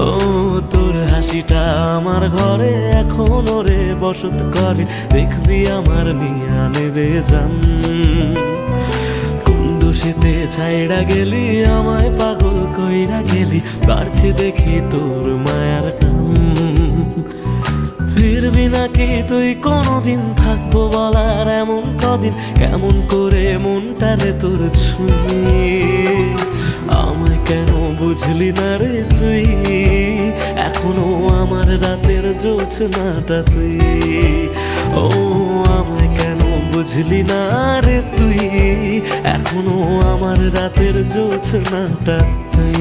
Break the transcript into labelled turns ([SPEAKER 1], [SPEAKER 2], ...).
[SPEAKER 1] ও তোর হাসিটা আমার ঘরে এখনো রে বসত করে, দেখবি আমার নিয়া নেবে জান। কোন দোষেতে ছাইড়া গেলি আমায় পাগল কইরা গেলি, বাড়ছে দেখি তোর মায়ার টান। ফিরবি নাকি তুই কোনদিন, থাকবো বলার এমন কদিন, কেমন করে মনটারে তোর ছুঁয়ে। আমায় কেন বুঝলি না রে তুই, এখনো আমার রাতের জোছনাটা তুই। ও আমায় কেন বুঝলি না রে তুই, এখনো আমার রাতের জোছনাটা তুই।